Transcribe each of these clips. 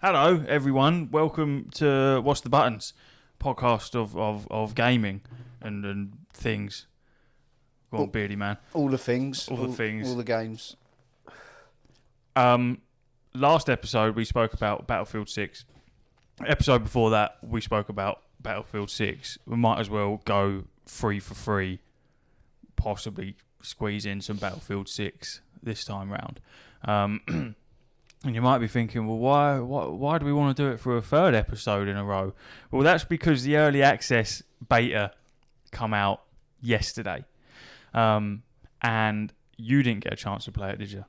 Hello, everyone. Welcome to What's the Buttons, podcast of gaming and things. Go on, Beardy Man. All the things. All the things. All the games. Last episode, we spoke about Battlefield 6. Episode before that, we spoke about Battlefield 6. We might as well go 3 for 3, possibly squeeze in some Battlefield 6 this time round. And you might be thinking, well, why do we want to do it for a third episode in a row? Well, that's because the early access beta come out yesterday. And you didn't get a chance to play it, did you?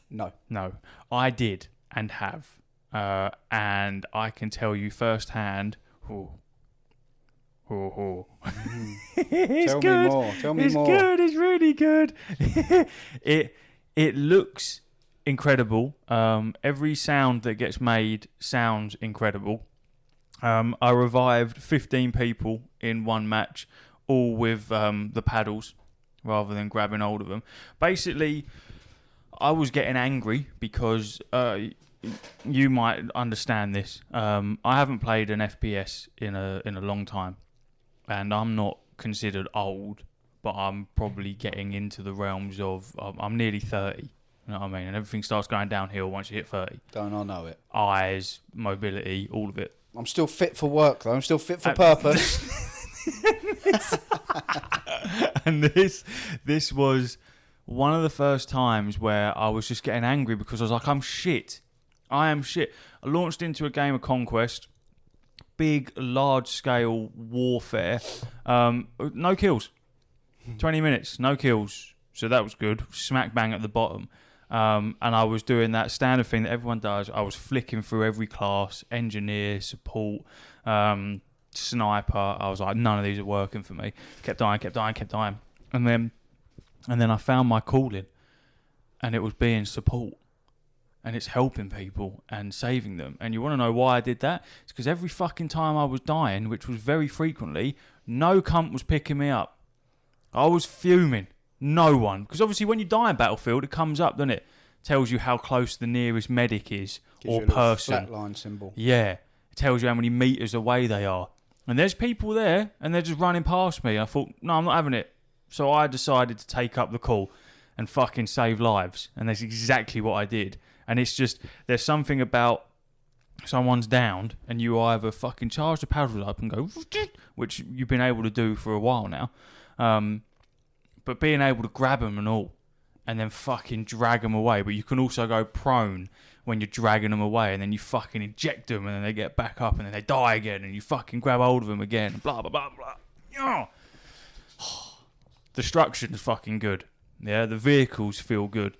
No. I did and have. And I can tell you firsthand, it's Tell good. me more. Tell me more. It's good. It's really good. It looks incredible. Every sound that gets made sounds incredible. I revived 15 people in one match, all with the paddles rather than grabbing hold of them. Basically, I was getting angry because you might understand this. I haven't played an FPS in a long time, and I'm not considered old, but I'm probably getting into the realms of I'm nearly 30. You know what I mean? And everything starts going downhill once you hit 30. Don't I know it? Eyes, mobility, all of it. I'm still fit for work, though. I'm still fit for purpose. And this was one of the first times where I was just getting angry because I was like, I'm shit. I am shit. I launched into a game of Conquest. Big, large-scale warfare. No kills. 20 minutes, no kills. So that was good. Smack bang at the bottom. And I was doing that standard thing that everyone does. I was flicking through every class, engineer, support, sniper. I was like, none of these are working for me. Kept dying. And then I found my calling, and it was being support. And it's helping people and saving them. And you want to know why I did that? It's because every fucking time I was dying, which was very frequently, no cunt was picking me up. I was fuming. No one. Because obviously when you die in Battlefield, it comes up, doesn't it? Tells you how close the nearest medic is. Gives or you a person. flatline symbol. Yeah. It tells you how many meters away they are. And there's people there, and they're just running past me. I thought, no, I'm not having it. So I decided to take up the call and fucking save lives. And that's exactly what I did. And it's just, there's something about someone's downed, and you either fucking charge the paddles up and go, which you've been able to do for a while now. But being able to grab them and all, and then fucking drag them away. But you can also go prone when you're dragging them away, and then you fucking eject them, and then they get back up, and then they die again, and you fucking grab hold of them again, blah, blah, blah, blah. Destruction's fucking good. Yeah, the vehicles feel good.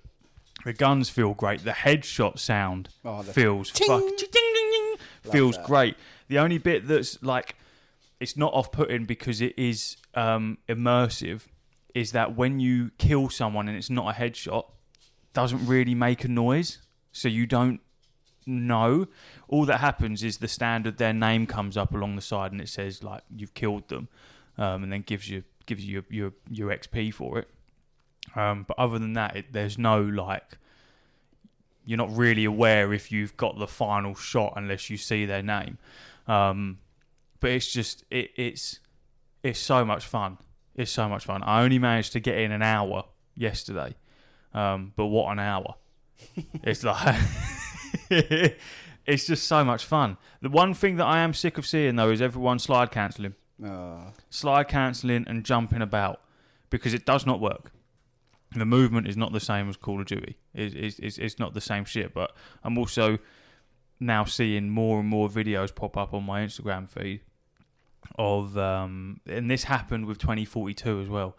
The guns feel great. The headshot sound feels feels great. The only bit that's like, it's not off-putting because it is immersive, is that when you kill someone and it's not a headshot, doesn't really make a noise, so you don't know. All that happens is the standard, their name comes up along the side and it says like you've killed them, and then gives you your XP for it. But other than that, there's no like, you're not really aware if you've got the final shot unless you see their name. But it's just it's so much fun. It's so much fun. I only managed to get in an hour yesterday. But what an hour. It's like, it's just so much fun. The one thing that I am sick of seeing, though, is everyone slide cancelling. Slide cancelling and jumping about. Because it does not work. The movement is not the same as Call of Duty. It's not the same shit. But I'm also now seeing more and more videos pop up on my Instagram feed of, and this happened with 2042 as well,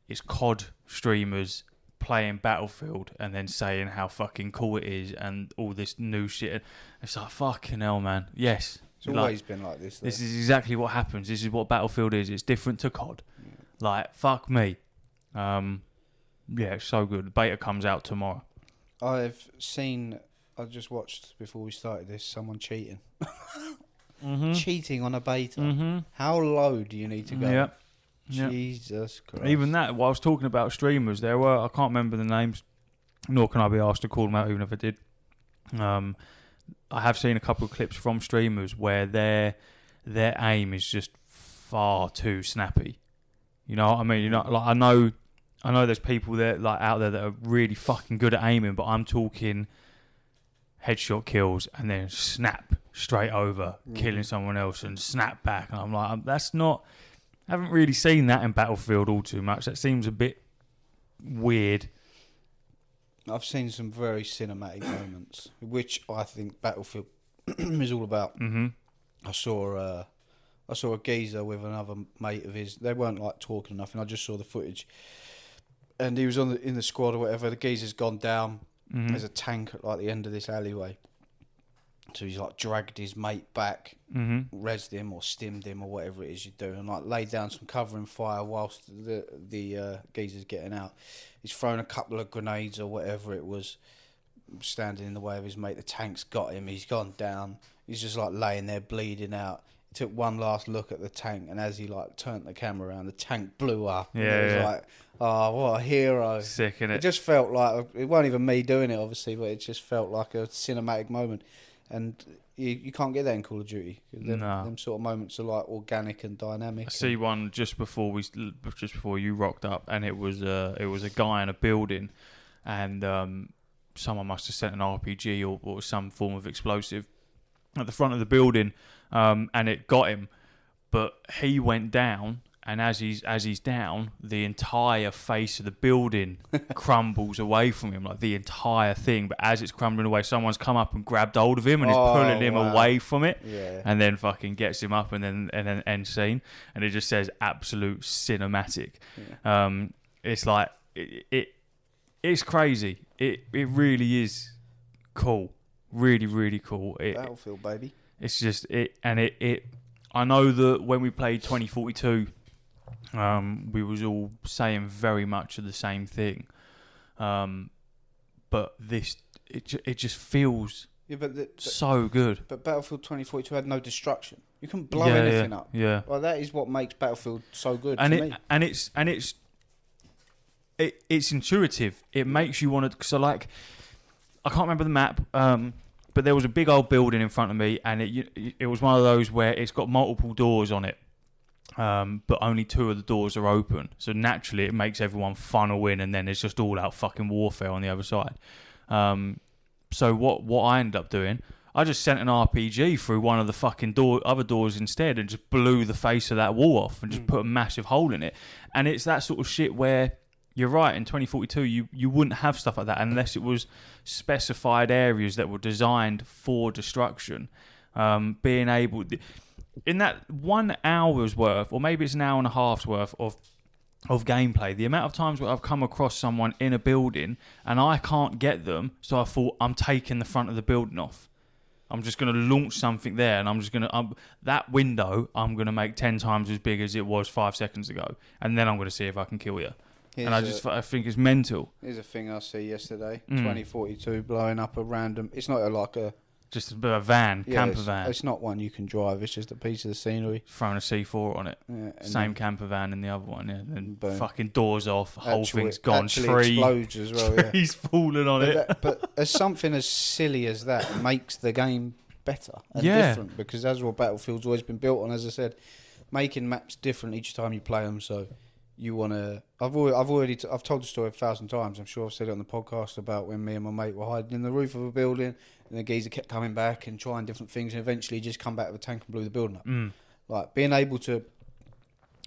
it's COD streamers playing Battlefield and then saying how fucking cool it is and all this new shit. It's like, fucking hell, man. Yes. It's always been like this, though. This is exactly what happens. This is what Battlefield is. It's different to COD. Yeah. Like, fuck me. Yeah, it's so good. The beta comes out tomorrow. I just watched, before we started this, someone cheating. Cheating on a beta. How low do you need to go? Yeah. Jesus Christ. Even that, while I was talking about streamers, there were, I can't remember the names, nor can I be asked to call them out even if I did. I have seen a couple of clips from streamers where their aim is just far too snappy. You know what I mean? You know, like I know there's people that like out there that are really fucking good at aiming, but I'm talking headshot kills and then snap straight over, killing someone else and snap back. And I'm like, that's not. I haven't really seen that in Battlefield all too much. That seems a bit weird. I've seen some very cinematic moments, which I think Battlefield is all about. Mm-hmm. I saw a geezer with another mate of his. They weren't like talking or nothing. I just saw the footage, and he was in the squad or whatever. The geezer's gone down. Mm-hmm. There's a tank at like the end of this alleyway, so he's like dragged his mate back, rezzed him or stimmed him or whatever it is you do, and like laid down some covering fire whilst the geezer's getting out. He's thrown a couple of grenades or whatever it was, standing in the way of his mate. The tank's got him. He's gone down. He's just like laying there bleeding out. He took one last look at the tank, and as he like turned the camera around, the tank blew up. Yeah, and it was like, oh, what a hero! Sick, innit? It just felt like it wasn't even me doing it, obviously, but it just felt like a cinematic moment, and you can't get that in Call of Duty. Them sort of moments are like organic and dynamic. I see one just before you rocked up, and it was a guy in a building, and someone must have sent an RPG or some form of explosive at the front of the building, and it got him, but he went down. And as he's down, the entire face of the building crumbles away from him, like the entire thing. But as it's crumbling away, someone's come up and grabbed hold of him and is pulling him away from it, and then fucking gets him up and then end scene. And it just says absolute cinematic. Yeah. It's like it's crazy. It really is cool, really really cool. Battlefield, baby. It's just it. I know that when we played 2042. We was all saying very much of the same thing, but it just feels so good. But Battlefield 2042 had no destruction. You couldn't blow anything up. Yeah, well, that is what makes Battlefield so good. It's intuitive. It makes you want to. So like, I can't remember the map. But there was a big old building in front of me, and it was one of those where it's got multiple doors on it. But only 2 of the doors are open, so naturally it makes everyone funnel in, and then there's just all out fucking warfare on the other side. So what I ended up doing, I just sent an RPG through one of the fucking other doors instead, and just blew the face of that wall off, and just put a massive hole in it. And it's that sort of shit where you're right. In 2042, you wouldn't have stuff like that unless it was specified areas that were designed for destruction. Being able. In that 1 hour's worth, or maybe it's an hour and a half's worth of gameplay, the amount of times where I've come across someone in a building and I can't get them, so I thought, I'm taking the front of the building off. I'm just going to launch something there, and I'm just going to... that window, I'm going to make 10 times as big as it was 5 seconds ago, and then I'm going to see if I can kill you. I think it's mental. Here's a thing I see yesterday, 2042 blowing up a random... It's not like a... Just a van, camper van. It's not one you can drive. It's just a piece of the scenery. Throwing a C4 on it. Yeah, same camper van in the other one. Yeah, and boom. Fucking doors off. Whole thing's gone. Explodes as well. Trees falling on it. But as something as silly as that makes the game better and different, because that's what Battlefield's always been built on. As I said, making maps different each time you play them. So you want to. I've told the story 1,000 times. I'm sure I've said it on the podcast about when me and my mate were hiding in the roof of a building. And the geezer kept coming back and trying different things, and eventually just come back with a tank and blew the building up. Like being able to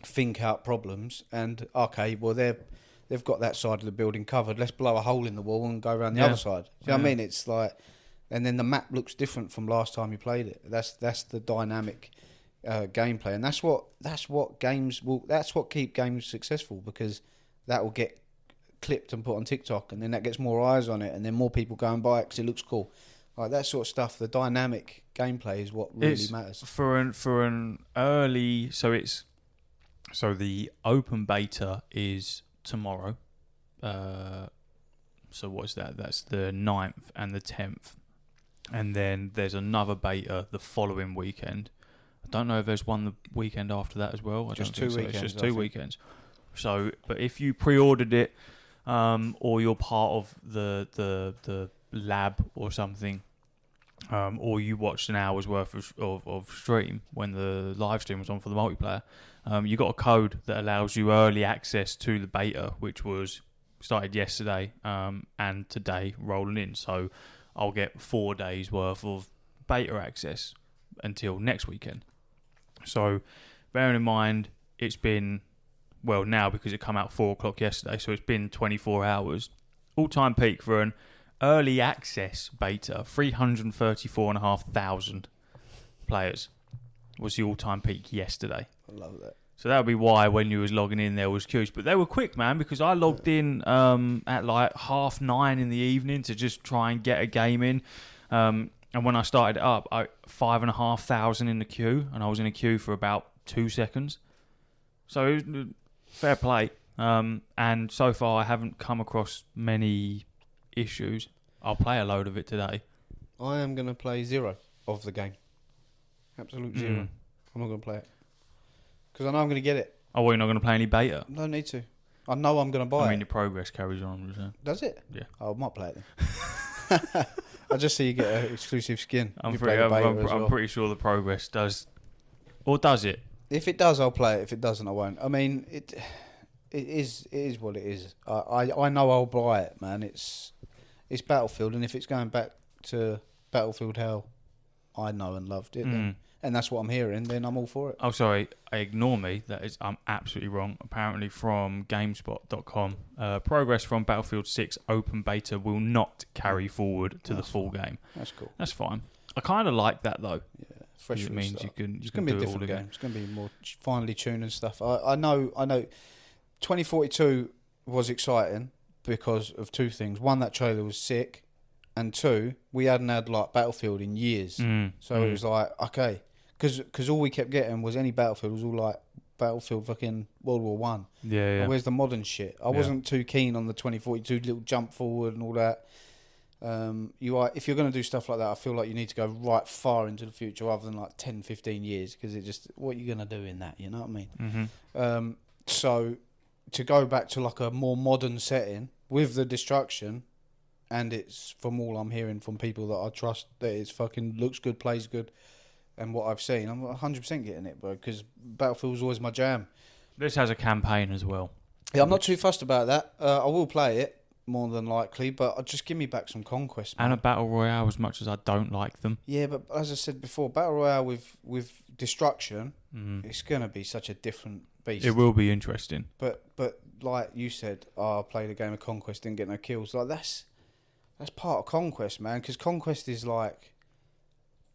think out problems and they've got that side of the building covered. Let's blow a hole in the wall and go around the other side. You know what I mean? It's like, and then the map looks different from last time you played it. That's the dynamic gameplay, and that's what keep games successful, because that will get clipped and put on TikTok, and then that gets more eyes on it, and then more people go and buy it because it looks cool. Like that sort of stuff, the dynamic gameplay is what really matters. For an early, so the open beta is tomorrow. So what's that? That's the 9th and the 10th, and then there's another beta the following weekend. I don't know if there's one the weekend after that as well. Just 2 weekends. It's just 2 weekends. So, but if you pre-ordered it, or you're part of the lab or something, or you watched an hour's worth of stream when the live stream was on for the multiplayer, you got a code that allows you early access to the beta, which was started yesterday and today rolling in. So I'll get 4 days worth of beta access until next weekend. So bearing in mind, it's been, well, now because it came out 4 o'clock yesterday, so it's been 24 hours. All-time peak for an early access beta, 334,500 players was the all-time peak yesterday. I love that. So that would be why when you was logging in there was queues. But they were quick, man, because I logged in at like 9:30 in the evening to just try and get a game in. And when I started it up, 5,500 in the queue, and I was in a queue for about 2 seconds. So it was fair play. And so far I haven't come across many issues. I'll play a load of it today. I am going to play 0 of the game. Absolute 0. I'm not going to play it. Because I know I'm going to get it. Oh, well, you're not going to play any beta? No need to. I know I'm going to buy it. I mean, your progress carries on. I'm just saying. Does it? Yeah. Oh, I might play it then. I'll just see you get an exclusive skin. I'm pretty sure the progress does. Or does it? If it does, I'll play it. If it doesn't, I won't. I mean, it is what it is. I know I'll buy it, man. It's Battlefield, and if it's going back to Battlefield how I know and loved it, then, and that's what I'm hearing, then I'm all for it. Oh, sorry. Ignore me. I'm absolutely wrong. Apparently from GameSpot.com, progress from Battlefield 6 open beta will not carry forward to the full game. That's cool. That's fine. I kind of like that, though. Yeah, fresh. It means you can it's going to be a do different it all game. It's going to be more finely tuned and stuff. I know. 2042 was exciting because of 2 things. One, that trailer was sick, and 2, we hadn't had like Battlefield in years. So it was like, okay, because all we kept getting was any Battlefield was all like Battlefield fucking World War One. Yeah. Where's the modern shit? I wasn't too keen on the 2042 little jump forward and all that. If you're going to do stuff like that, I feel like you need to go right far into the future rather than like 10, 15 years, because it just, what are you going to do in that? You know what I mean? So to go back to like a more modern setting with the destruction, and it's, from all I'm hearing from people that I trust, that it's fucking looks good, plays good, and what I've seen, I'm 100% getting it, bro, because Battlefield's always my jam. This has a campaign as well. Yeah, I'm not too fussed about that. I will play it, more than likely, but just give me back some Conquest, man. And a Battle Royale, as much as I don't like them. Yeah, but as I said before, Battle Royale with destruction, it's going to be such a different beast. It will be interesting. But like you said, I played a game of Conquest, didn't get no kills. Like that's part of Conquest, man, because Conquest is like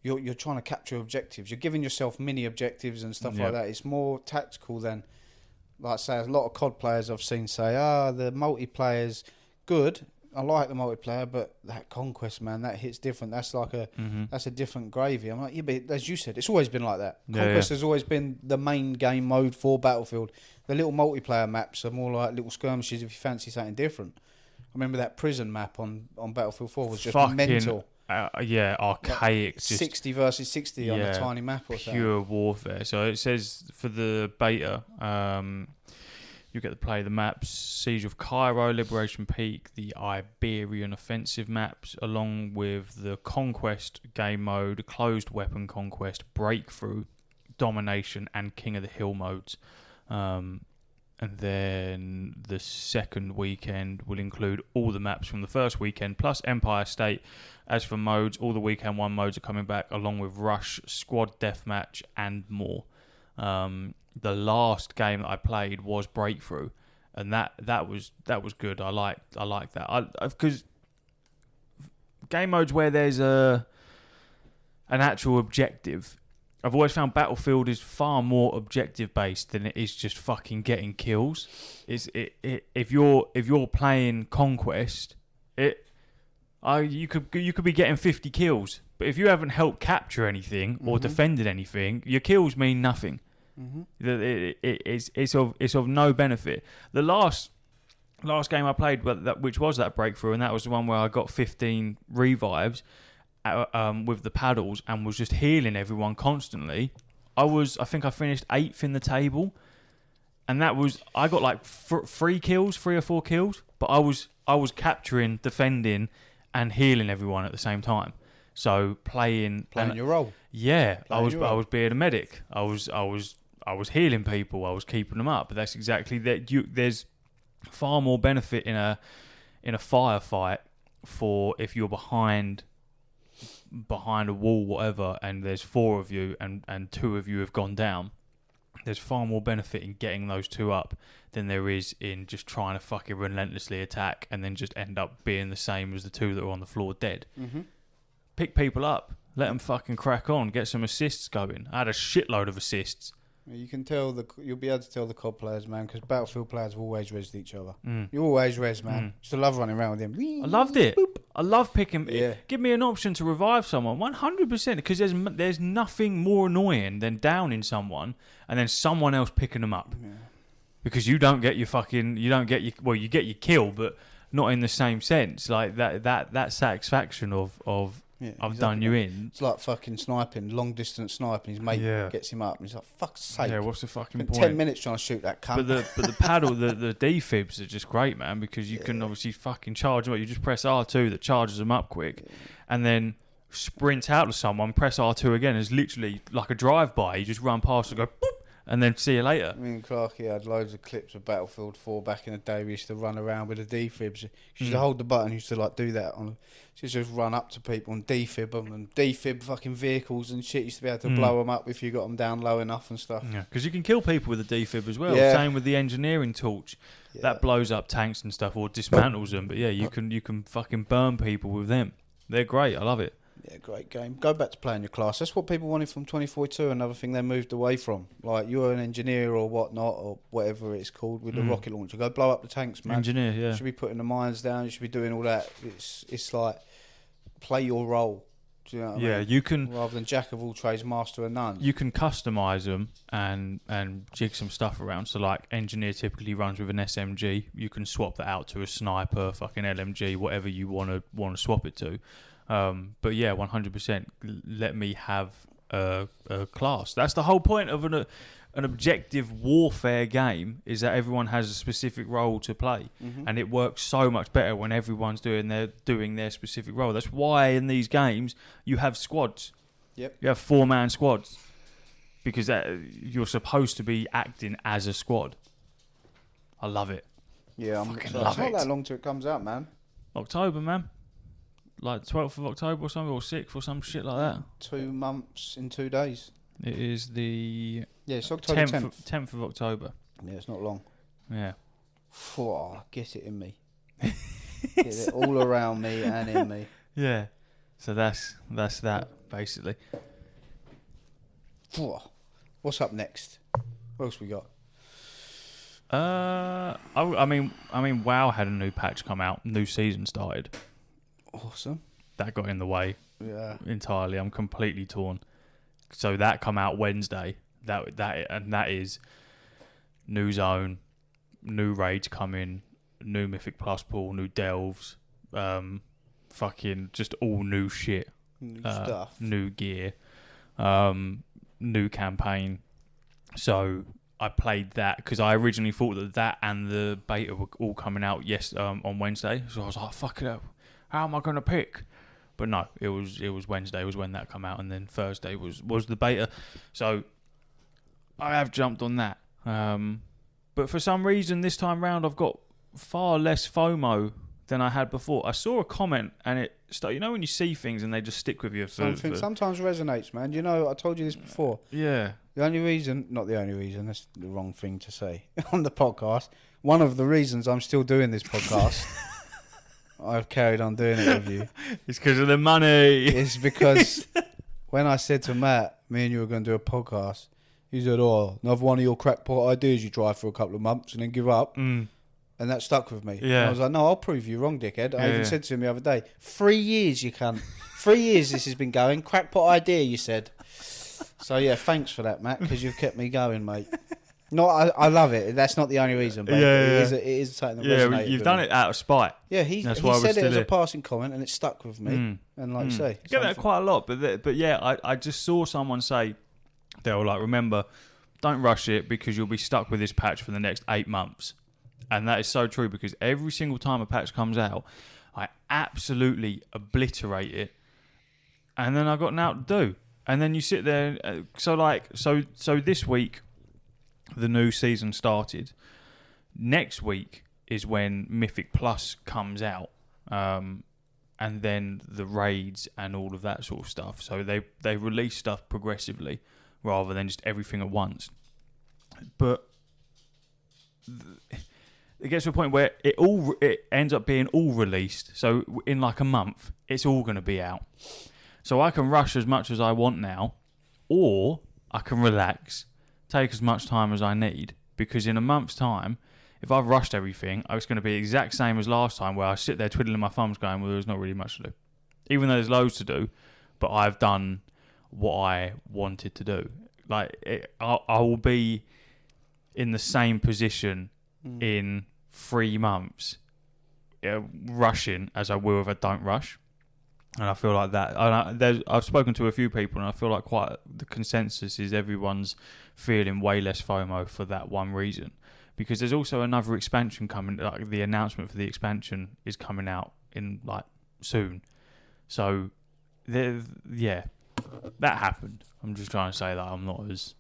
you're trying to capture objectives. You're giving yourself mini objectives and stuff like that. It's more tactical than, like, say, a lot of COD players I've seen say, the multiplayer's good. I like the multiplayer, but that Conquest, man, that hits different. That's like that's a different gravy. I'm like, yeah, but as you said, it's always been like that. Conquest has always been the main game mode for Battlefield. The little multiplayer maps are more like little skirmishes if you fancy something different. I remember that prison map on Battlefield 4 was just mental. Archaic. Like 60 versus 60 on a tiny map or something. Pure warfare. So it says for the beta, you get to play the maps: Siege of Cairo, Liberation Peak, the Iberian Offensive maps, along with the Conquest game mode, Closed Weapon Conquest, Breakthrough, Domination, and King of the Hill modes. And then the second weekend will include all the maps from the first weekend, plus Empire State. As for modes, all the weekend 1 modes are coming back, along with Rush, Squad Deathmatch, and more. The last game that I played was Breakthrough, and that was good. I like that. Because game modes where there's an actual objective, I've always found Battlefield is far more objective based than it is just fucking getting kills. If you're playing Conquest, you could be getting 50 kills, but if you haven't helped capture anything or defended anything, your kills mean nothing. It's of no benefit. The last game I played, which was that Breakthrough, and that was the one where I got 15 revives with the paddles and was just healing everyone constantly. I think I finished 8th in the table, and I got like 3 or 4 kills, but I was capturing, defending, and healing everyone at the same time. So playing your role. Yeah, I Playing your was role. being a medic. I was healing people. I was keeping them up. But that's exactly that. There's far more benefit in a firefight for if you're behind a wall, whatever, and there's 4 of you and 2 of you have gone down. There's far more benefit in getting those 2 up than there is in just trying to fucking relentlessly attack and then just end up being the same as the 2 that are on the floor dead. Mm-hmm. Pick people up. Let them fucking crack on. Get some assists going. I had a shitload of assists. You can tell you'll be able to tell the COD players, man, because Battlefield players have always resed each other. Mm. You always res, man. Used to love running around with him. I loved it. Boop. I love picking. Yeah. Give me an option to revive someone, 100%. Because there's nothing more annoying than downing someone and then someone else picking them up. Yeah. Because you get you get your kill, but not in the same sense. Like that satisfaction of Yeah, I've exactly done you that. in. It's like fucking sniping, long distance sniping. His mate Yeah. gets him up and he's like, fuck's sake. Yeah, what's the fucking Spent point? 10 minutes trying to shoot that cunt. But the paddle, the defibs are just great, man, because you can obviously fucking charge them up. You just press R2 that charges them up quick, and then sprint out to someone, press R2 again. It's literally like a drive-by. You just run past and go, boop, and then see you later. Me and Clarky had loads of clips of Battlefield 4 back in the day. We used to run around with the defibs. You used to hold the button, you used to like do that on. Just run up to people and defib them and defib fucking vehicles and shit. You used to be able to blow them up if you got them down low enough and stuff. Yeah, because you can kill people with a defib as well. Yeah. Same with the engineering torch. Yeah. That blows up tanks and stuff or dismantles them. But yeah, you can fucking burn people with them. They're great. I love it. Yeah, great game. Go back to playing your class. That's what people wanted from 2042. Another thing they moved away from. Like you're an engineer or whatnot or whatever it's called with the rocket launcher. Go blow up the tanks, man. Engineer, yeah. You should be putting the mines down. You should be doing all that. It's like play your role. Do you know what I mean? You can Rather than jack of all trades, master of none. you can customize them and jig some stuff around. So like engineer typically runs with an SMG. You can swap that out to a sniper, fucking LMG, whatever you want to swap it to. But yeah, 100%. Let me have a class. That's the whole point of an objective warfare game, is that everyone has a specific role to play, and it works so much better when everyone's doing their specific role. That's why in these games you have squads. Yep. You have 4-man squads because you're supposed to be acting as a squad. I love it. Yeah, Fucking it's love not it. that long till it comes out, man. October, man. Like 12th of October or something, or 6th or some shit like that. 2 months in 2 days. It is the Yeah, it's October 10th. 10th of October. Yeah, it's not long. Yeah. Oh, get it in me. Get it all around me and in me. Yeah. So that's that basically. What's up next? What else we got? I mean, WoW had a new patch come out. New season started. Awesome. That got in the way Yeah. entirely. I'm completely torn. So that come out Wednesday. That is new zone, new raids coming, new Mythic Plus pool, new delves, fucking just all new shit. New stuff. New gear, new campaign. So I played that because I originally thought that and the beta were all coming out on Wednesday. So I was like, fuck it up. How am I going to pick? But no, it was Wednesday was when that come out, and then Thursday was the beta. So I have jumped on that. But for some reason this time round I've got far less FOMO than I had before. I saw a comment and it started, you know when you see things and they just stick with you Something sometimes resonates, man. You know, I told you this before. Yeah. The only reason, not the only reason, that's the wrong thing to say on the podcast. One of the reasons I'm still doing this podcast, I've carried on doing it with you, It's because of the money. is because when I said to Matt, me and you were going to do a podcast, he said, oh, another one of your crackpot ideas you try for a couple of months and then give up. And that stuck with me. Yeah. And I was like, no, I'll prove you wrong, dickhead. I even Yeah. said to him the other day, 3 years you can't. 3 years this has been going. Crackpot idea, you said. So, yeah, thanks for that, Matt, because you've kept me going, mate. No, I love it. That's not the only reason, but it is something that resonated you've with done me. it out of spite. Yeah, he That's why we're said it still as a here. passing comment, and it stuck with me. And like you say, I get that something- quite a lot, but yeah, I just saw someone say, they were like, remember, don't rush it because you'll be stuck with this patch for the next 8 months. And that is so true because every single time a patch comes out, I absolutely obliterate it and then I got nothing to do. And then you sit there. So this week, the new season started. Next week is when Mythic Plus comes out, and then the raids and all of that sort of stuff. So they release stuff progressively rather than just everything at once. But it gets to a point where it ends up being all released. So in like a month, it's all going to be out. So I can rush as much as I want now, or I can relax, take as much time as I need, because in a month's time, if I've rushed everything, it's going to be the exact same as last time, where I sit there twiddling my thumbs going, well, there's not really much to do. Even though there's loads to do, but I've done what I wanted to do. Like, I will be in the same position in 3 months, rushing, as I will if I don't rush. And I feel like that. I've spoken to a few people, and I feel like quite the consensus is everyone's feeling way less FOMO for that one reason. Because there's also another expansion coming. Like the announcement for the expansion is coming out in like soon. So, that happened. I'm just trying to say that I'm not as.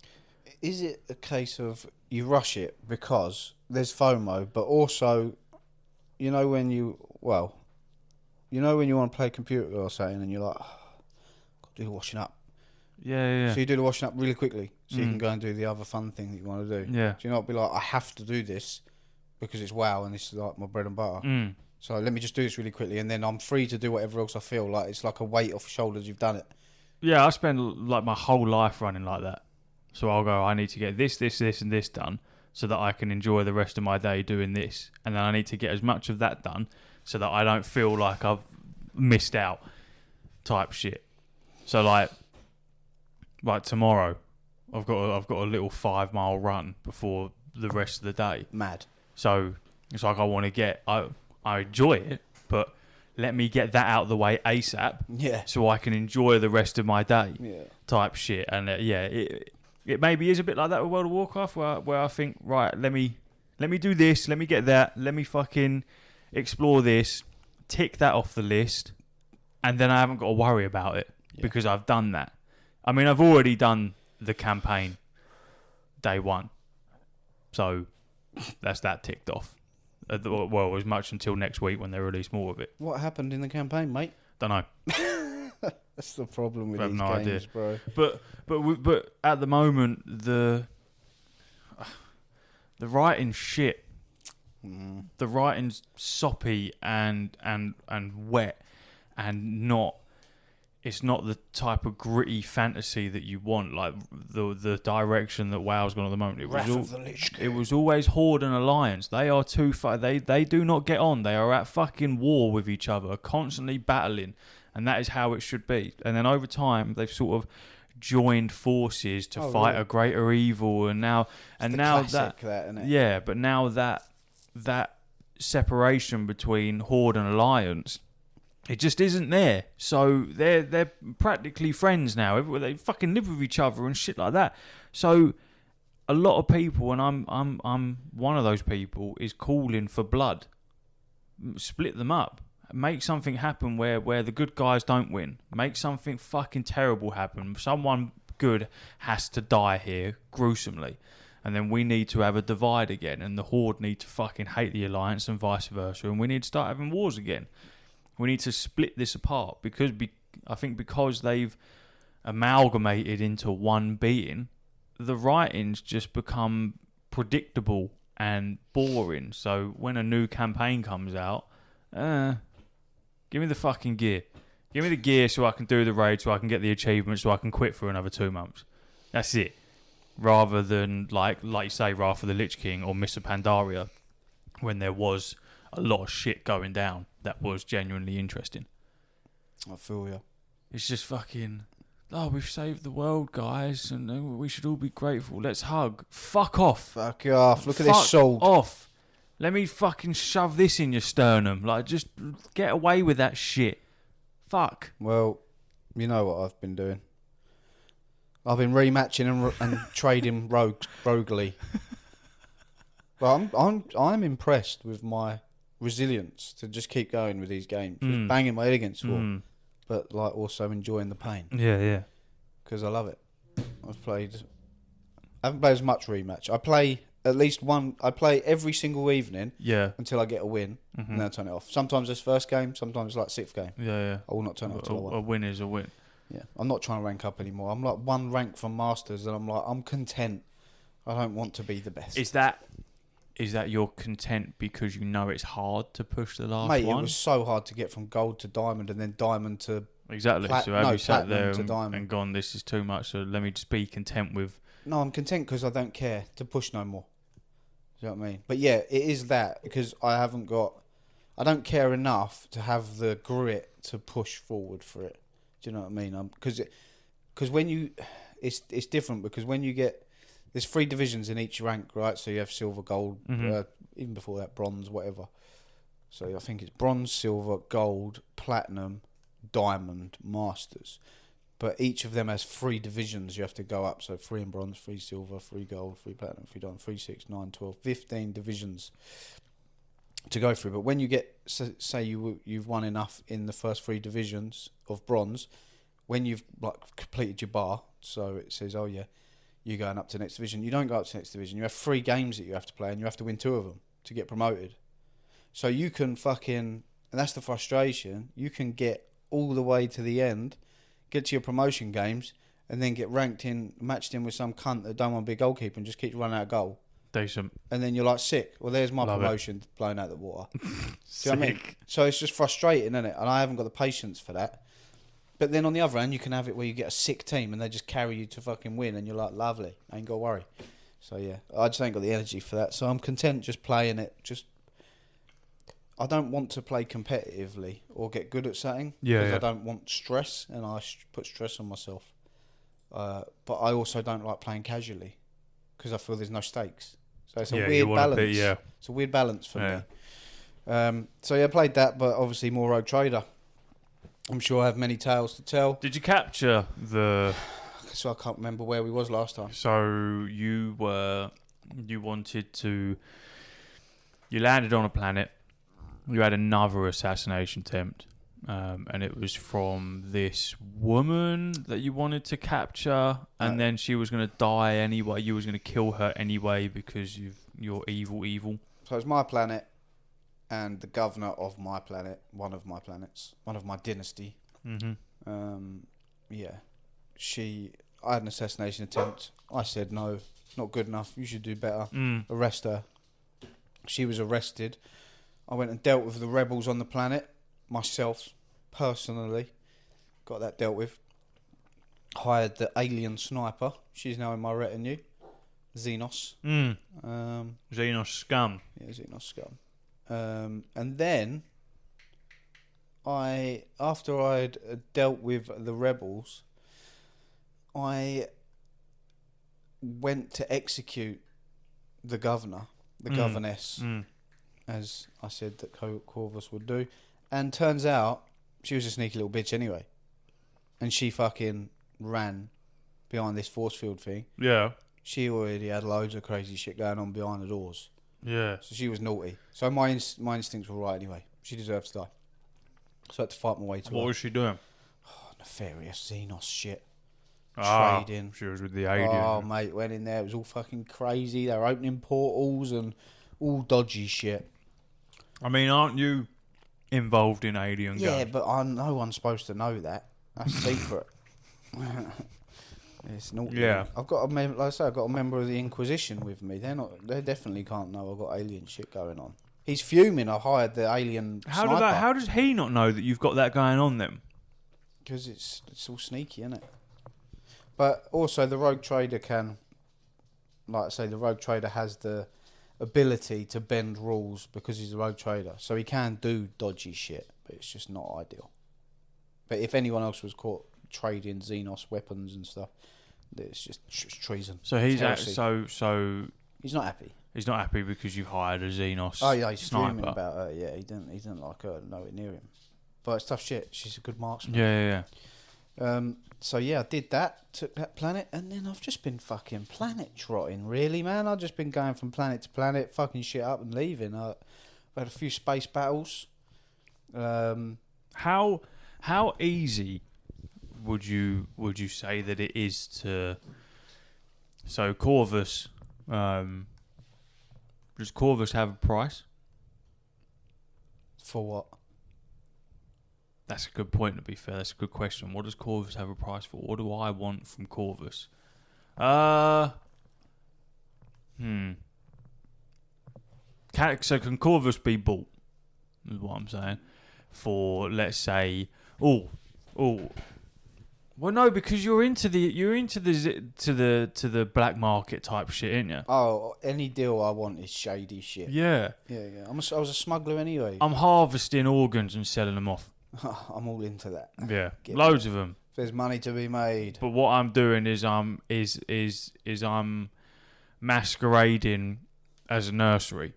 Is it a case of you rush it because there's FOMO, but also, when you want to play computer or something, and you're like, got to do the washing up. Yeah. So you do the washing up really quickly, so you can go and do the other fun thing that you want to do. Yeah. Do you not be like, I have to do this because it's WoW and this is like my bread and butter. So let me just do this really quickly, and then I'm free to do whatever else I feel like. It's like a weight off your shoulders. You've done it. Yeah, I spend like my whole life running like that. So I'll go, I need to get this, and this done so that I can enjoy the rest of my day doing this. And then I need to get as much of that done so that I don't feel like I've missed out type shit. So like tomorrow, I've got a little 5 mile run before the rest of the day. Mad. So it's like I enjoy it, but let me get that out of the way ASAP. Yeah. So I can enjoy the rest of my day. Yeah. Type shit. And it maybe is a bit like that with World of Warcraft, where I think, right, let me do this, let me get that, let me fucking explore this, tick that off the list, and then I haven't got to worry about it because I've done that. I mean, I've already done the campaign day one, so that's that ticked off. Well, as much until next week when they release more of it. What happened in the campaign, mate? Don't know. That's the problem with I have these no games, idea. bro. But at the moment the writing's shit. The writing's soppy and wet and not. It's not the type of gritty fantasy that you want, like the direction that WoW's gone at the moment. It was always Horde and Alliance. They are too far. They do not get on. They are at fucking war with each other, constantly battling, and that is how it should be. And then over time, they've sort of joined forces to fight a greater evil, and now classic, isn't it? Yeah, but now that separation between Horde and Alliance. It just isn't there. So they're practically friends now. They fucking live with each other and shit like that. So a lot of people, and I'm one of those people, is calling for blood. Split them up. Make something happen where the good guys don't win. Make something fucking terrible happen. Someone good has to die here gruesomely. And then we need to have a divide again. And the Horde need to fucking hate the Alliance and vice versa. And we need to start having wars again. We need to split this apart because they've amalgamated into one being, the writings just become predictable and boring. So when a new campaign comes out, give me the fucking gear. Give me the gear so I can do the raid, so I can get the achievements, so I can quit for another 2 months. That's it. Rather than, like you say, Wrath of the Lich King or Mists of Pandaria, when there was a lot of shit going down that was genuinely interesting. I feel you. It's just fucking, we've saved the world, guys, and we should all be grateful. Let's hug. Fuck off. Fuck you off. Look at this sword. Off. Let me fucking shove this in your sternum. Like, just get away with that shit. Fuck. Well, you know what I've been doing. I've been rematching and trading roguely. But I'm impressed with my resilience to just keep going with these games. Just banging my head against the wall. but like also enjoying the pain Yeah. because I love it. I haven't played as much rematch. I play at least one. I play every single evening Yeah. until I get a win, and then I turn it off. Sometimes it's first game, sometimes it's like sixth game. Yeah. I will not turn it off till I win. A win is a win. Yeah, I'm not trying to rank up anymore. I'm like one rank from Masters, and I'm content. I don't want to be the best. Is that you're content because you know it's hard to push the last Mate, one? it was so hard to get from gold to diamond and then diamond to... Exactly. So have you sat there platinum and gone, this is too much, so let me just be content with... No, I'm content because I don't care to push no more. Do you know what I mean? But yeah, it is that because I don't care enough to have the grit to push forward for it. Do you know what I mean? Because when you... It's different because when you get... There's 3 divisions in each rank, right? So you have silver, gold, even before that, bronze, whatever. So I think it's bronze, silver, gold, platinum, diamond, masters. But each of them has 3 divisions you have to go up. So 3 in bronze, 3 silver, 3 gold, 3 platinum, 3 diamond, 3, 6, 9, 12, 15 divisions to go through. But when you get, say you've won enough in the first 3 divisions of bronze, when you've like completed your bar, so it says, oh yeah, you're going up to the next division. You don't go up to the next division. You have 3 games that you have to play and you have to win 2 of them to get promoted. So you can and that's the frustration, you can get all the way to the end, get to your promotion games, and then get matched in with some cunt that don't want to be a goalkeeper and just keeps running out of goal. Decent. And then you're like, sick. Well, there's my promotion blown out the water. Do you know what I mean? So it's just frustrating, isn't it? And I haven't got the patience for that. But then on the other hand, you can have it where you get a sick team and they just carry you to fucking win and you're like, lovely, I ain't got to worry. So yeah, I just ain't got the energy for that. So I'm content just playing it. I don't want to play competitively or get good at something because I don't want stress and I put stress on myself. But I also don't like playing casually because I feel there's no stakes. So it's a weird balance. It's a weird balance for me. So yeah, I played that, but obviously more Rogue Trader. I'm sure I have many tales to tell. Did you capture the... So I can't remember where we was last time. So you landed on a planet. You had another assassination attempt. And it was from this woman that you wanted to capture. And then she was going to die anyway. You was going to kill her anyway because you're evil. So it's my planet. And the governor of my planet, one of my planets, one of my dynasty. Mm-hmm. I had an assassination attempt. I said, no, not good enough. You should do better. Arrest her. She was arrested. I went and dealt with the rebels on the planet, myself, personally. Got that dealt with. Hired the alien sniper. She's now in my retinue. Xenos. Xenos scum. Yeah, Xenos scum. And then, after I'd dealt with the rebels, I went to execute the governor, the governess, as I said that Corvus would do. And turns out, she was a sneaky little bitch anyway. And she fucking ran behind this force field thing. Yeah. She already had loads of crazy shit going on behind the doors. Yeah. So she was naughty. So my instincts were right anyway. She deserved to die. So I had to fight my way to her. What was she doing? Oh, nefarious Xenos shit. Ah, trading. She was with the aliens. Oh, mate, went in there. It was all fucking crazy. They were opening portals and all dodgy shit. I mean, aren't you involved in alien Yeah, guns? but no one's supposed to know that. That's secret. It's naughty. Yeah. I've got like I say, I've got a member of the Inquisition with me. They definitely can't know I've got alien shit going on. He's fuming. I hired the alien sniper. How does he not know that you've got that going on then? Because it's all sneaky, isn't it? But also the Rogue Trader can, like I say, the Rogue Trader has the ability to bend rules because he's a Rogue Trader. So he can do dodgy shit, but it's just not ideal. But if anyone else was caught trading Xenos weapons and stuff, it's just treason. So he's so he's not happy. He's not happy because you hired a Xenos. Oh yeah, he's sniper. fuming about her. Yeah, he didn't like her nowhere near him. But it's tough shit. She's a good marksman. Yeah. So yeah, I did that. Took that planet, and then I've just been fucking planet trotting. Really, man. I've just been going from planet to planet, fucking shit up and leaving. I've had a few space battles. How How easy would you say that it is to? So Corvus, does Corvus have a price? For what? That's a good point. To be fair, that's a good question. What does Corvus have a price for? What do I want from Corvus? Can Corvus be bought? Is what I'm saying. For, let's say, well, no, because you're into the black market type shit, ain't you? Oh, any deal I want is shady shit. Yeah. Yeah. I was a smuggler anyway. I'm harvesting organs and selling them off. I'm all into that. Yeah, Get loads of them. There's money to be made. But what I'm doing is I'm masquerading as a nursery.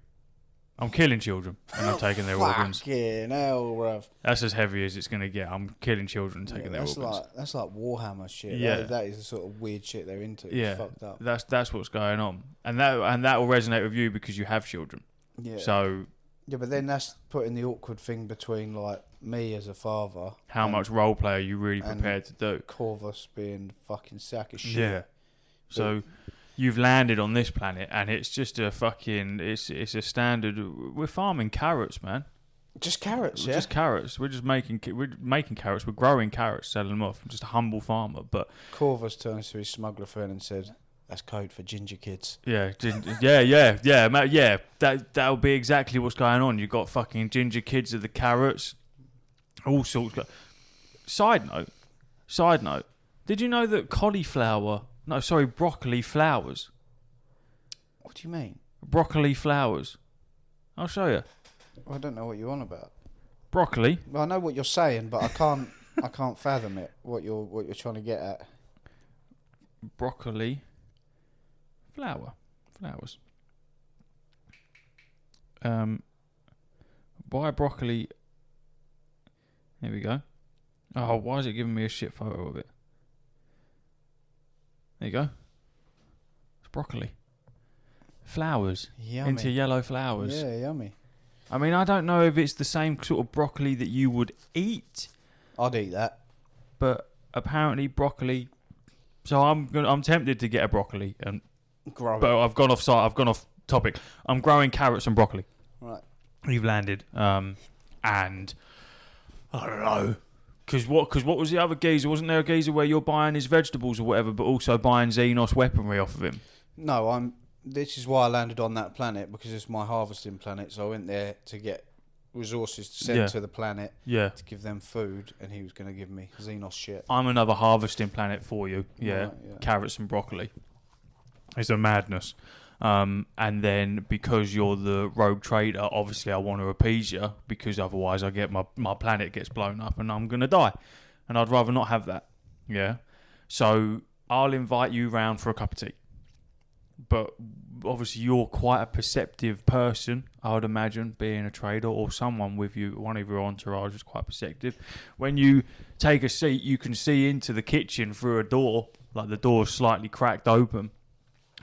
I'm killing children and I'm taking their organs. Fucking hell, bruv. That's as heavy as it's gonna get. I'm killing children and taking their organs. That's like Warhammer shit. Yeah. That is the sort of weird shit they're into. Yeah, It's fucked up. that's what's going on, and that will resonate with you because you have children. Yeah. So Yeah, but then that's putting the awkward thing between like me as a father. how and much role play are you really prepared to do? Corvus being fucking sack of shit. Yeah. So you've landed on this planet, and it's just a fucking it's a standard. We're farming carrots, man. Just carrots, yeah. Just carrots. We're making carrots. We're growing carrots, selling them off. I'm just a humble farmer, but Corvus turns to his smuggler friend and said, "That's code for ginger kids." yeah. That'll be exactly what's going on. You got fucking ginger kids of the carrots, all sorts. Side note. Did you know that broccoli flowers? What do you mean? Broccoli flowers. I'll show you. I don't know what you're on about. Broccoli. Well, I know what you're saying, but I can't fathom it. What you're trying to get at. Broccoli. Flowers. Buy broccoli. Here we go. Oh, why is it giving me a shit photo of it? There you go. It's broccoli. Flowers. Yummy. Into yellow flowers. Yeah, yummy. I mean, I don't know if it's the same sort of broccoli that you would eat, I'd eat that. but apparently broccoli. So I'm tempted to get a broccoli, Grow it. but I've gone off topic. I'm growing carrots and broccoli. Right. You've landed, and I don't know, because what was the other geezer? Wasn't there a geezer where you're buying his vegetables or whatever, but also buying Xenos weaponry off of him? No, This is why I landed on that planet, because it's my harvesting planet. So I went there to get resources to send to the planet Yeah, to give them food, and he was going to give me Xenos shit. I'm another harvesting planet for you. Yeah, Right, yeah. carrots and broccoli. It's a madness. And then because you're the rogue trader, obviously I want to appease you, because otherwise I get my planet gets blown up and I'm gonna die, and I'd rather not have that. Yeah, so I'll invite you round for a cup of tea. But obviously you're quite a perceptive person, I would imagine, being a trader, or someone with you, one of your entourage is quite perceptive. When you take a seat, you can see into the kitchen through a door, like the door's slightly cracked open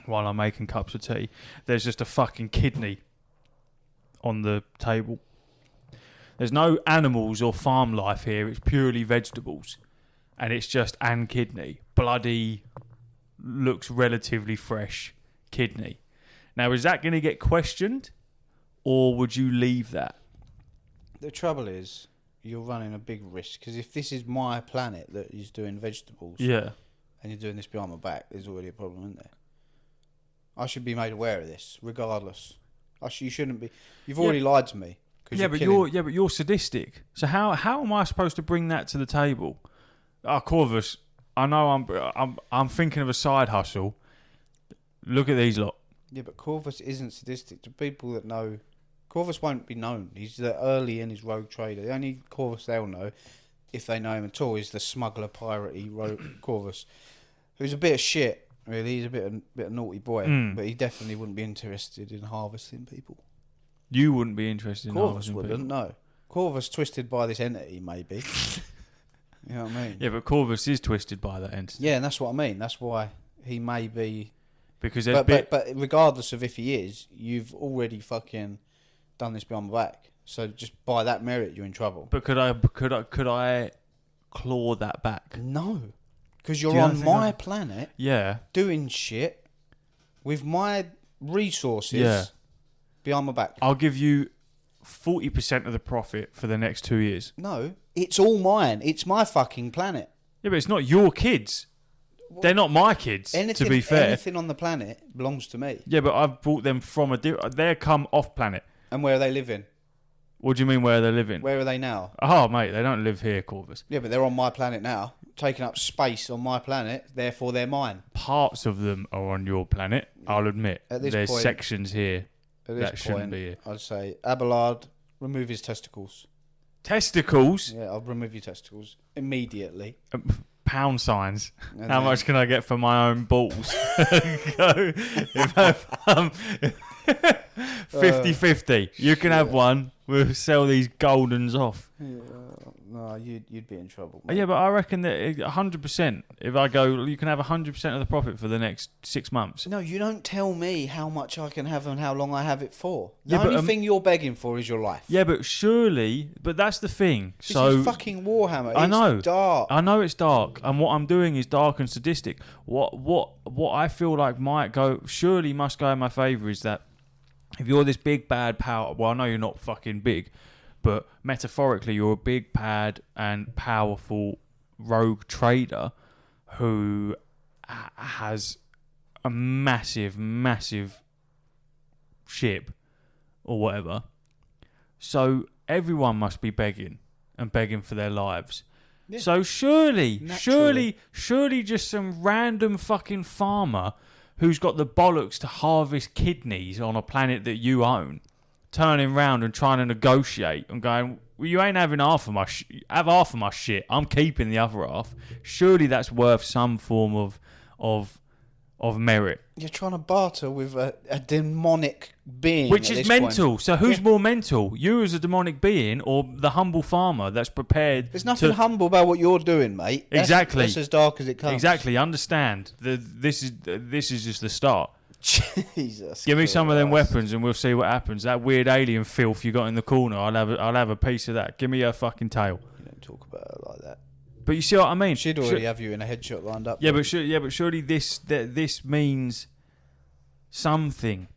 while I'm making cups of tea. There's just a fucking kidney on the table. There's no animals or farm life here, it's purely vegetables. And it's just an kidney. Bloody, looks relatively fresh kidney. Now, is that going to get questioned, or would you leave that? The trouble is, you're running a big risk, because if this is my planet that is doing vegetables, Yeah. and you're doing this behind my back, there's already a problem, isn't there? I should be made aware of this, regardless. You shouldn't be. You've already lied to me. But you're sadistic. So how am I supposed to bring that to the table? Corvus, I know I'm thinking of a side hustle. Look at these lot. Yeah, but Corvus isn't sadistic. To people that know, Corvus won't be known. He's the early in his rogue trader. The only Corvus they'll know, if they know him at all, is the smuggler, piratey rogue Corvus, who's a bit of shit. Really, he's a bit of naughty boy, but he definitely wouldn't be interested in harvesting people. You wouldn't be interested in Corvus harvesting wouldn't. people. No, Corvus twisted by this entity, maybe. You know what I mean? Yeah, but Corvus is twisted by that entity. Yeah, and that's what I mean. That's why he may be. Because but regardless of if he is, you've already fucking done this behind my back. So just by that merit, you're in trouble. But could I claw that back? No. Because Do you're you not on think my I- planet Yeah. doing shit with my resources Yeah. behind my back. I'll give you 40% of the profit for the next 2 years. No, it's all mine. It's my fucking planet. Yeah, but it's not your kids. They're not my kids, Anything, to be fair. anything on the planet belongs to me. Yeah, but I've brought them from they're come off planet. And where are they living? What do you mean where they're living? Where are they now? Oh, mate, they don't live here, Corvus. Yeah, but they're on my planet now, taking up space on my planet. Therefore, they're mine. Parts of them are on your planet, I'll admit. At this There's point- sections here. At this That shouldn't point, be it. I'd say Abelard, remove his testicles. Testicles, Yeah, I'll remove your testicles immediately. pound signs. And How then- much can I get for my own balls? Go. If I'm 50-50, you can have one. We'll sell these Goldens off. Yeah, no, you'd be in trouble. Mate. Yeah, but I reckon that 100%, if I go, you can have 100% of the profit for the next 6 months. No, you don't tell me how much I can have and how long I have it for. The Yeah, but, only thing you're begging for is your life. Yeah, but surely, but that's the thing. This So is fucking Warhammer. I It's know. dark. I know it's dark, and what I'm doing is dark and sadistic. What I feel like might go, surely must go in my favour is that if you're this big bad power, well, I know you're not fucking big, but metaphorically, you're a big bad and powerful rogue trader who has a massive ship or whatever. So everyone must be begging for their lives. Yeah. So surely Naturally. just some random fucking farmer who's got the bollocks to harvest kidneys on a planet that you own, turning round and trying to negotiate and going, well, you ain't having half of my have half of my shit. I'm keeping the other half. Surely that's worth some form of merit. You're trying to barter with a demonic being. Which at is this point. mental. So who's Yeah. more mental? You as a demonic being or the humble farmer that's prepared There's nothing to... humble about what you're doing, mate. Exactly. That's as dark as it comes. Exactly, understand. This is just the start. Jesus. Give me some of them Christ. weapons and we'll see what happens. That weird alien filth you got in the corner, I'll have a piece of that. Give me your fucking tail. You don't talk about her like that. But you see what I mean? She'd already have you in a headshot lined up. Yeah, but surely this means something.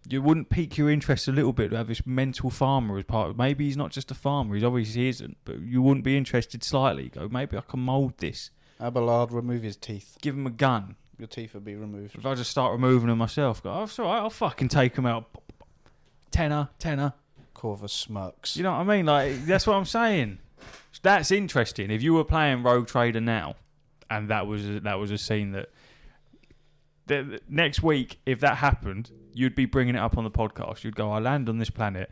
You wouldn't pique your interest a little bit to have this mental farmer as part of. Maybe he's not just a farmer. He's obviously isn't. But you wouldn't be interested slightly. Go, maybe I can mould this. Abelard, remove his teeth. Give him a gun. Your teeth will be removed. If I just start removing them myself, go, oh, it's all right. I'll fucking take them out. Tenner. Corvus smirks. You know what I mean? Like, that's what I'm saying. That's interesting. If you were playing Rogue Trader now, and that was a scene that next week, if that happened, you'd be bringing it up on the podcast. You'd go, I land on this planet,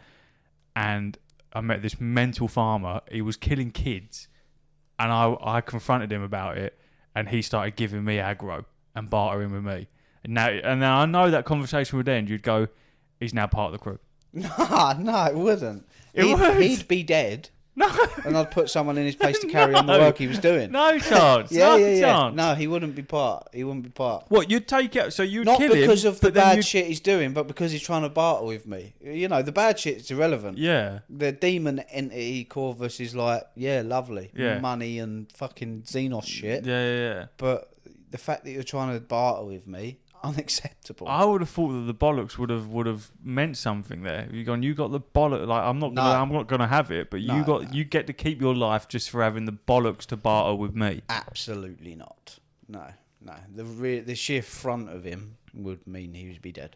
and I met this mental farmer. He was killing kids, and I confronted him about it, and he started giving me aggro and bartering with me. And now I know that conversation would end. You'd go, he's now part of the crew. No, it wouldn't. It would. He'd be dead, No, and I'd put someone in his place to carry on the work he was doing. no chance. Yeah, no yeah. chance. No, he wouldn't be part. He wouldn't be part. What, you'd take it, so you'd Not kill him. because of the but then bad you'd- shit he's doing, but because he's trying to barter with me. You know, the bad shit's irrelevant. Yeah. The demon entity Corvus is like, yeah, lovely. Yeah. Money and fucking Xenos shit. Yeah. But the fact that you're trying to barter with me, unacceptable. I would have thought that the bollocks would have meant something there. You gone, you got the bollock. Like I'm not gonna have it, but you get to keep your life just for having the bollocks to barter with me. Absolutely not. No. The sheer front of him would mean he would be dead.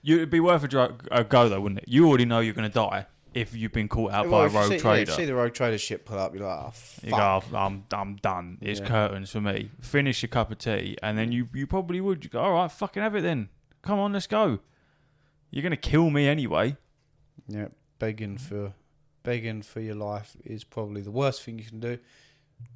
It'd be worth a go though, wouldn't it? You already know you're gonna die if you've been caught out by a if you rogue see, trader. Yeah, if you see the rogue trader ship pull up, you're like, oh, fuck. You go, oh, I'm done. It's Yeah. curtains for me. Finish your cup of tea, and then you probably would. You go, all right, fucking have it then. Come on, let's go. You're gonna kill me anyway. Yeah, begging for your life is probably the worst thing you can do.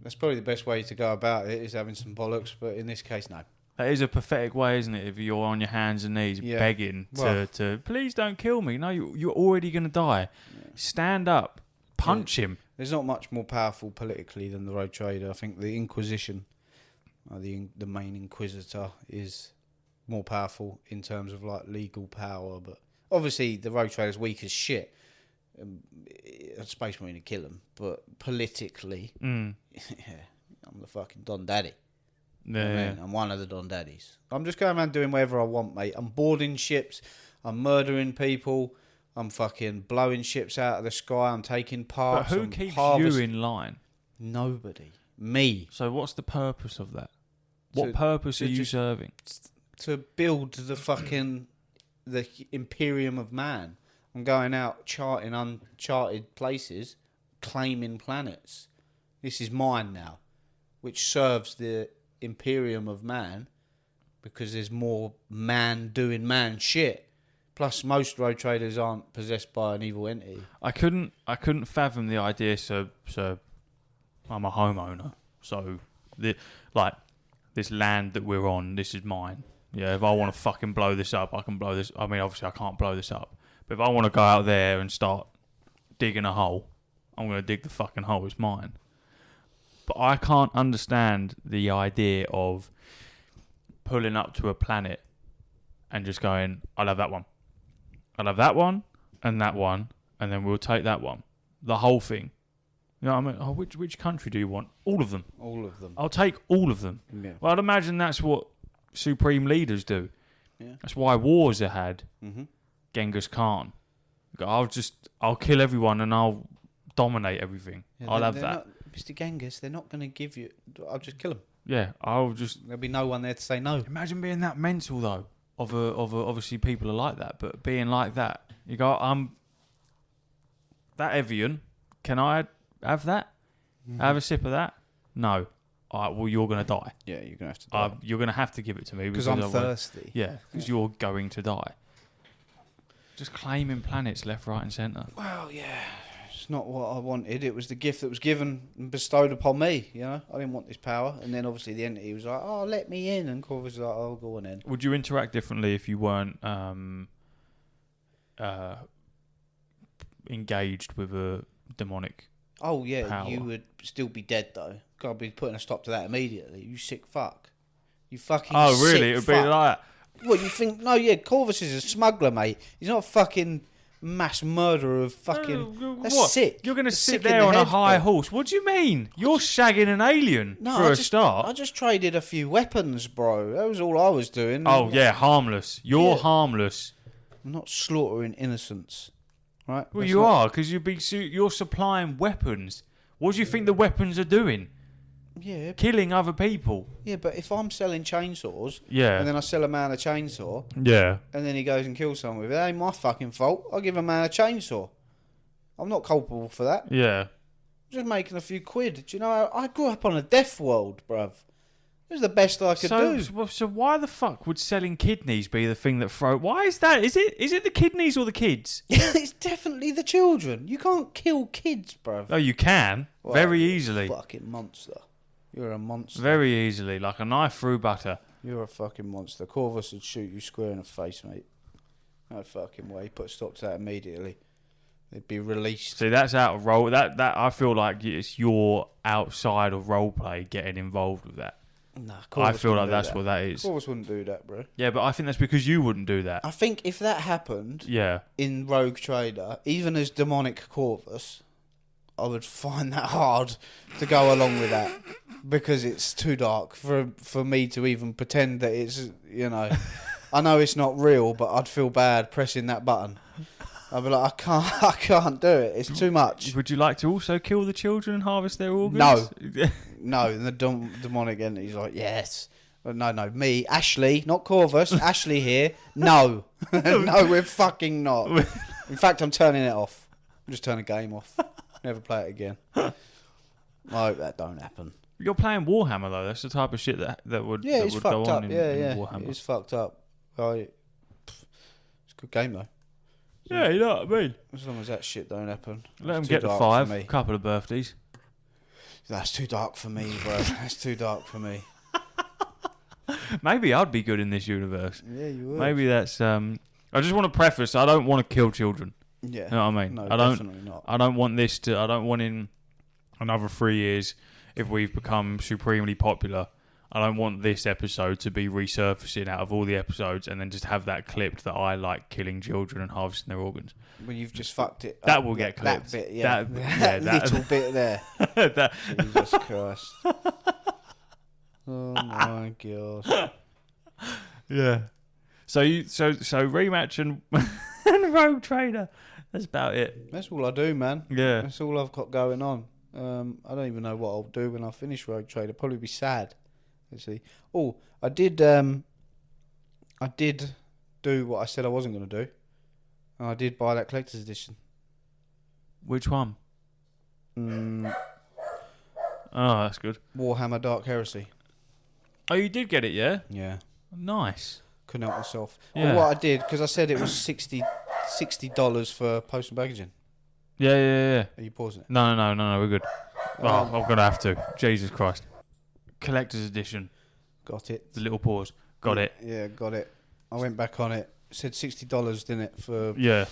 That's probably the best way to go about it, is having some bollocks, but in this case, no. That is a pathetic way, isn't it? If you're on your hands and knees Yeah. begging Well- to please don't kill me. No, you're already gonna die. Stand up, punch him. There's not much more powerful politically than the rogue trader. I think the Inquisition, the main Inquisitor, is more powerful in terms of like legal power. But obviously, the rogue trader's weak as shit. a Space Marine to kill them, but politically, Mm. yeah, I'm the fucking Don Daddy. Yeah, I yeah. mean, I'm one of the Don Daddies. I'm just going around doing whatever I want, mate. I'm boarding ships. I'm murdering people. I'm fucking blowing ships out of the sky. I'm taking But parts. who I'm keeps harvest- you in line? Nobody. Me. So what's the purpose of that? What To- purpose to are you just- serving? To build the Imperium of Man. I'm going out charting uncharted places, claiming planets. This is mine now, which serves the Imperium of Man because there's more man doing man shit. Plus, most road traders aren't possessed by an evil entity. I couldn't fathom the idea. So I'm a homeowner. So this land that we're on, this is mine. Yeah, if I want to fucking blow this up, I can blow this. I mean, obviously I can't blow this up, but if I want to go out there and start digging a hole, I'm gonna dig the fucking hole. It's mine. But I can't understand the idea of pulling up to a planet and just going, I'll have that one. I'll have that one, and then we'll take that one. The whole thing. You know what I mean? Oh, which country do you want? All of them. All of them. I'll take all of them. Yeah. Well, I'd imagine that's what supreme leaders do. Yeah. That's why wars are had. Mm-hmm. Genghis Khan. I'll kill everyone and I'll dominate everything. Yeah, I'll have they're that. Not, Mr. Genghis, they're not going to give you... I'll just kill them. Yeah, I'll just... There'll be no one there to say no. Imagine being that mental, though. Obviously, people are like that, but being like that, you go, that Evian, can I have that? Mm-hmm. Have a sip of that? No. All right, well, you're going to die. Yeah, you're going to have to die. You're going to have to give it to me. Because I'm I won't- thirsty. Yeah, because you're going to die. Just claiming planets left, right, and centre. Well, yeah. It's not what I wanted. It was the gift that was given and bestowed upon me, you know? I didn't want this power. And then obviously the entity was like, oh, let me in. And Corvus was like, oh, go on in. Would you interact differently if you weren't engaged with a demonic? Oh, yeah, Power. you would still be dead, though. Gotta be putting a stop to that immediately. You sick fuck. You fucking Oh, really? sick It would be fuck. like What, you think? No, yeah, Corvus is a smuggler, mate. He's not a fucking mass murderer of fucking... That's what? sick. You're going to That's sit sick in there the on a head, high bro. horse. What do you mean? You're shagging an alien No, for I a just, start. I just traded a few weapons, bro. That was all I was doing. Oh, yeah, harmless. You're Yeah. harmless. I'm not slaughtering innocents, right? Well, That's you not- are, because you're supplying weapons. What do you think the weapons are doing? Yeah, Killing other people. yeah, but if I'm selling chainsaws Yeah. and then I sell a man a chainsaw Yeah. and then he goes and kills someone with it, that ain't my fucking fault. I'll give a man a chainsaw. I'm not culpable for that. Yeah. I'm just making a few quid. Do you know, I grew up on a deaf world, bruv. It was the best I could do. So why the fuck would selling kidneys be the thing that throw? Why is that? Is it the kidneys or the kids? It's definitely the children. You can't kill kids, bruv. Oh, you can Well, very easily, Fucking monster. You're a monster. very easily, like a knife through butter. You're a fucking monster. Corvus would shoot you square in the face, mate. No fucking way. Put a stop to that immediately. They'd be released. See, that's out of role. That I feel like it's your outside of role play getting involved with that. Nah, I feel like wouldn't do that's that. what that is. Corvus wouldn't do that, bro. Yeah, but I think that's because you wouldn't do that. I think if that happened Yeah. in Rogue Trader, even as demonic Corvus, I would find that hard to go along with that because it's too dark for me to even pretend that it's, you know, I know it's not real, but I'd feel bad pressing that button. I'd be like, I can't do it. It's too much. Would you like to also kill the children and harvest their organs? No. No, and the demonic entity's like, yes. But no, me, Ashley, not Corvus, Ashley here. No. No, we're fucking not. In fact, I'm turning it off. I'm just turning the game off. Never play it again. I hope that don't happen. You're playing Warhammer though. That's the type of shit that would Yeah, that it's would go fucked on up. in Yeah. Warhammer. It's fucked up. Right. It's a good game though. Yeah, you know what I mean. As long as that shit don't happen. Let them It's too get the dark for 5. me. Couple of birthdays. That's too dark for me, bro. That's too dark for me. Maybe I'd be good in this universe. Yeah, you would. Maybe that's. I just want to preface. I don't want to kill children. Yeah. You know what I mean? No, I don't. definitely not. I don't want this to. I don't want in another 3 years, if we've become supremely popular, I don't want this episode to be resurfacing out of all the episodes and then just have that clipped that I like killing children and harvesting their organs. Well, you've just fucked it. That will get clipped. That bit, yeah. That Little bit there. that, Jesus Christ. Oh my God. yeah. So rematch and and Rogue Trader. That's about it. That's all I do, man. Yeah. That's all I've got going on. I don't even know what I'll do when I finish Rogue Trader. Probably be sad. Actually. Oh, I did do what I said I wasn't going to do. And I did buy that collector's edition. Which one? Mm, Oh, that's good. Warhammer Dark Heresy. Oh, you did get it, yeah? Yeah. Nice. Couldn't help myself. Yeah. Well, what I did, because I said it was $60 for post and packaging. Yeah. Are you pausing it? No, we're good. Well, I'm going to have to. Jesus Christ. Collector's edition. Got it. The little pause. Got it. Yeah, got it. I went back on it. It said $60, didn't it, for Yeah.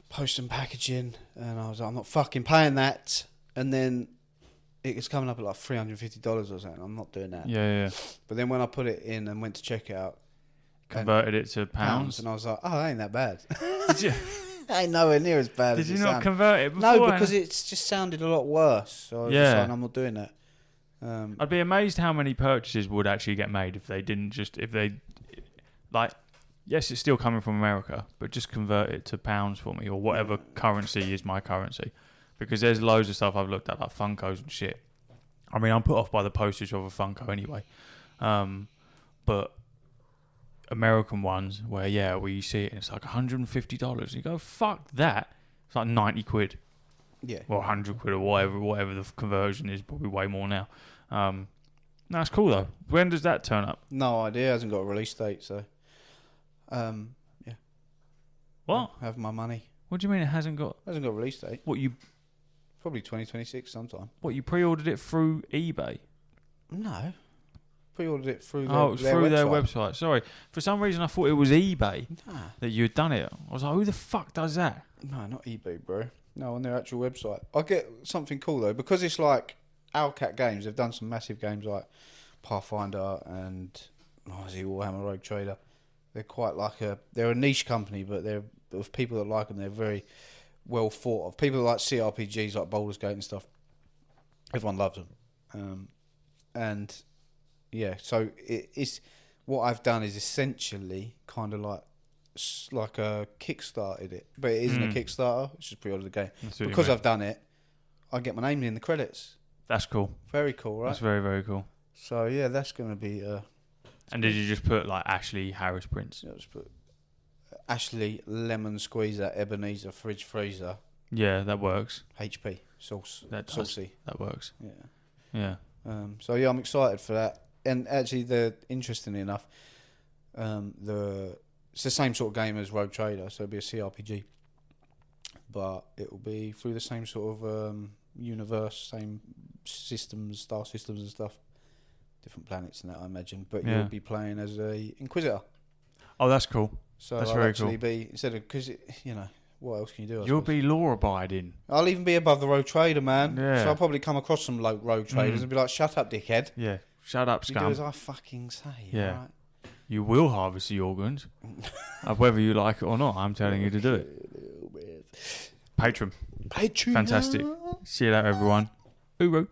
post and packaging, and I was like, I'm not fucking paying that. And then it was coming up at like $350 or something. I'm not doing that. Yeah. But then when I put it in and went to check it out, Converted it to pounds. and I was like, oh, that ain't that bad. Did you, Ain't nowhere near as bad did as you it not sounded. convert it before? No, because it's just sounded a lot worse. So I was just Yeah. like, I'm not doing that. I'd be amazed how many purchases would actually get made if they didn't yes, it's still coming from America, but just convert it to pounds for me or whatever currency is my currency. Because there's loads of stuff I've looked at, like Funkos and shit. I mean, I'm put off by the postage of a Funko anyway. But American ones where you see it and it's like $150. You go, fuck that. It's like 90 quid. Yeah. Well, 100 quid or whatever the conversion is, probably way more now. That's cool though. When does that turn up? No idea. It hasn't got a release date, so yeah. What? Have my money. What do you mean it hasn't got? Hasn't got a release date. What you Probably 2026 sometime. pre-ordered it through eBay? No. Pre-ordered it through their, It was through website. their website. Sorry, for some reason I thought it was eBay Nah. that you had done it. I was like, who the fuck does that? No, not eBay, bro. No, on their actual website. I get something cool though, because it's like Owlcat Games. They've done some massive games like Pathfinder and Warhammer Rogue Trader. They're quite like they're a niche company, but they're of people that like them. They're very well thought of. People that like CRPGs like Baldur's Gate and stuff. Everyone loves them, and yeah. So it's what I've done is essentially kind of like a kickstarted it, but it isn't a Kickstarter. It's just pre-ordered the game. Because I've done it, I get my name in the credits. That's cool. Very cool, right? That's very, very cool. So yeah, that's going to be. And did you just put like Ashley Harris Prince? Yeah, just put Ashley Lemon Squeezer Ebenezer Fridge Freezer Yeah, that works. HP sauce. That does. Saucy. That works. Yeah. Yeah. So yeah, I'm excited for that. And actually, interestingly enough, it's the same sort of game as Rogue Trader, so it'll be a CRPG, but it will be through the same sort of universe, same systems, star systems and stuff, different planets and that, I imagine. But Yeah. you'll be playing as a Inquisitor. Oh, that's cool. So That's I'll very actually cool. be instead of because what else can you do? I You'll suppose? be law abiding. I'll even be above the Rogue Trader, man. Yeah. So I'll probably come across some Rogue Traders and be like, "Shut up, dickhead! Yeah. Shut up, You do scum. as I fucking say." Yeah. Right? You will harvest the organs, whether you like it or not. I'm telling you to do it. Patreon. Patreon. Fantastic. See you later, everyone. Hooroo.